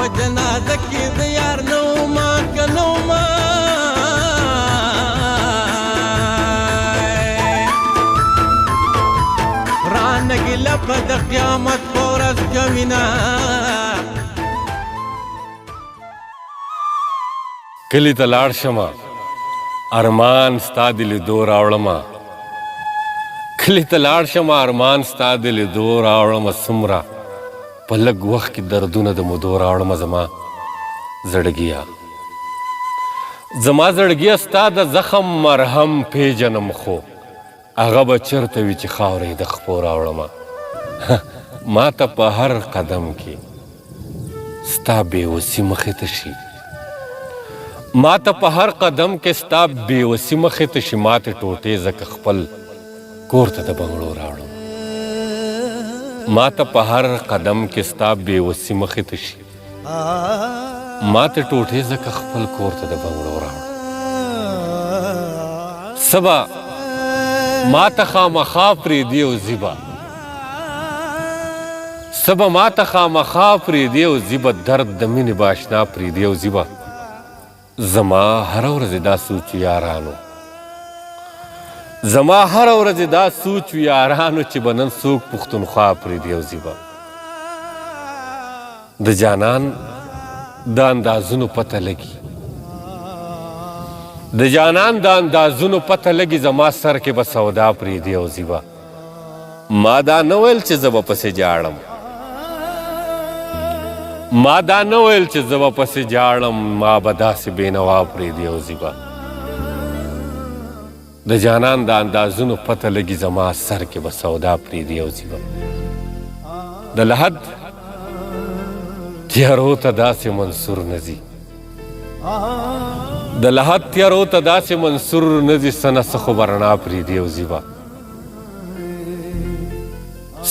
په جنازه کې د یار نو ما که نو ما رانه ګیله به د قیامت په ورځ کوینه کلي ته لاړ شمه ارمان ستا د لیدو راوړمه کلي ته لاړ شمه ارمان ستا د لیدو راوړمه څومره په لږ وخت کې دردونه د مودو راوړمه زما زړګیه ستا د زخم مرهم پیژنم خو هغه به چېرته وي چې خاورې د خپو راوړمه ما ته په هر قدم کې ستا بېوسي مخې ته شي ما ته په هر قدم کې ستا بېوسي مخې ته شي ما ته ټوټې ځکه خپل کور ته د بنګړو راوړم ما ته په هر قدم کې ستا بېوسي مخې ته شي ما ته ټوټې ځکه خپل کور ته د بنګړو راوړم سبا ما ته خامخا پرېږدي او ځي به سبا ما ته خامخا پرېږدي او ځي به درد د مینې به اشنا پرېږدي او ځي به زما هره ورځ دا سوچ یارانو زما هره ورځ دا سوچ یارانو چې به نن څوک پښتونخوا پرېږدي او ځي به د جانان د اندازونو پته لګي د جانان د اندازونو پته لګي زما سر کې به سودا پرېږدي او ځي به ما دا نه ویل چې زه به پسې جاړم ما دا نه ویل چې زه به پسې جاړم ما به داسې بېنوا پرېږدي او ځي به د جانان د اندازونو پته لګي زما سر کې به سودا پرېږدي او ځي به د لحد تیارو ته داسې منصور نه ځي د لحد تیارو ته داسې منصور نه ځي څه نه څه خو به رڼا پرېږدي او ځي به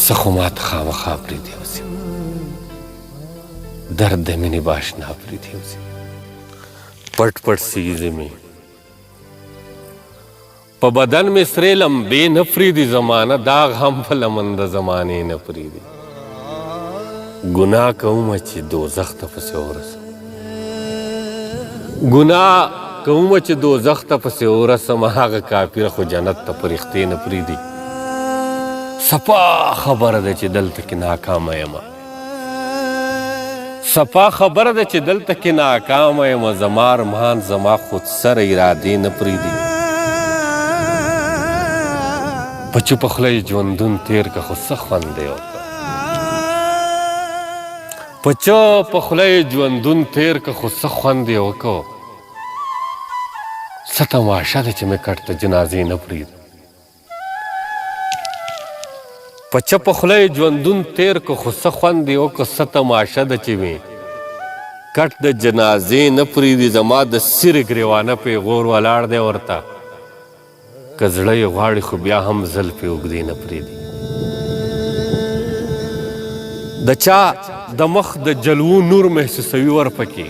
څه خو ما ته خامخا پرېږدي او ځي درد د مینې به اشنا پرېږدي او ځي پټ پټ سیږي مې په بدن مې سرې لمبې نه پرېږدي زمانه داغ هم په لمن د زمانې نه پرېږدي ګناه کومه چې دوزخ ته پسې ورسم ګناه کومه چې دوزخ ته پسې ورسم هغه کافره خو جنت ته په رښتې نه پرېږدي صفا خبره ده چې دلته کې ناکامه یم صفا خبره ده چې دلته کې ناکامه یم زما ارمان زما خودسره ارادې نه پرېږدي په چوپه خوله یې ژوندون تېر که خو څه خوند دی ورته په چوپه خوله یې ژوندون تېر که خو څه خوند یې وکړو څه تماشه ده چې مې کټ ته جنازې نه پرېږدي په چپه خوله یې ژوندون تېر که خو څه خوند یې وکړو څه تماشه ده چې مې کټ د جنازې نه پرېږدي زما د سیرې ګرېوانه پیغور ولاړ دی ورته که زړه یې غواړي خو بیا هم زلفې اوږدې نه پرېږدي د چا د مخ د جلوو نور محسوسوي ورپکې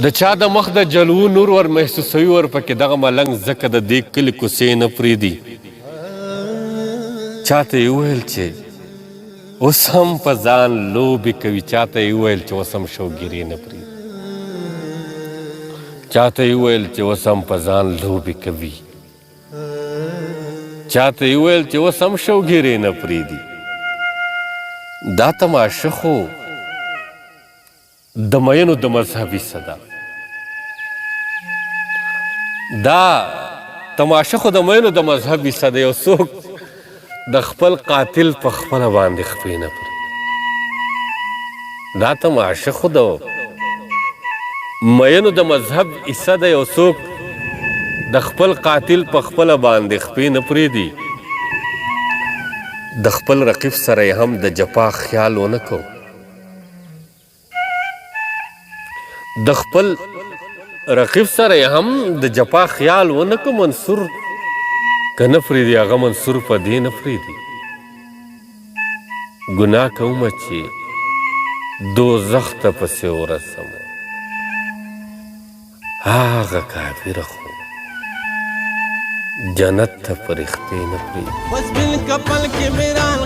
د چا د مخ د جلوو نور ور محسوسوي ورپکې دغه ملنګ ځکه د دې کلي کوڅې نه پرېږدي چاته یې وویل چې اوس هم په ځان لوبې کوي چاته یې وویل چې اوس هم شوګیرې نه پرېږدي چاته یې وویل چې اوس هم په ځان لوبې کوي چاته یې وویل چې اوس هم شوګیرې نه پرېږدي دا تماشه خو د مینو د مذهبي صدا دا تماشه خو د مینو د مذهبي صدا یو څوک د خپل قاتل په خپله باندې خپې نه پرېږدي دا تماشه خو د مینو د مذهب عیسه د یو څوک د خپل قاتل په خپله باندې خپې نه پرېږدي د خپل رقیب سره یې هم د جفا خیال ونه کو د خپل رقیب سره یې هم د جفا خیال ونه کو منصور که نه پرېږدي هغه منصور په دې نه پرېږدي ګناه کومه چې دوزخ ته پسې ورسم هغه کافره خو جنت ته په رښتې نه پرېږدي بس بل کپل کې میران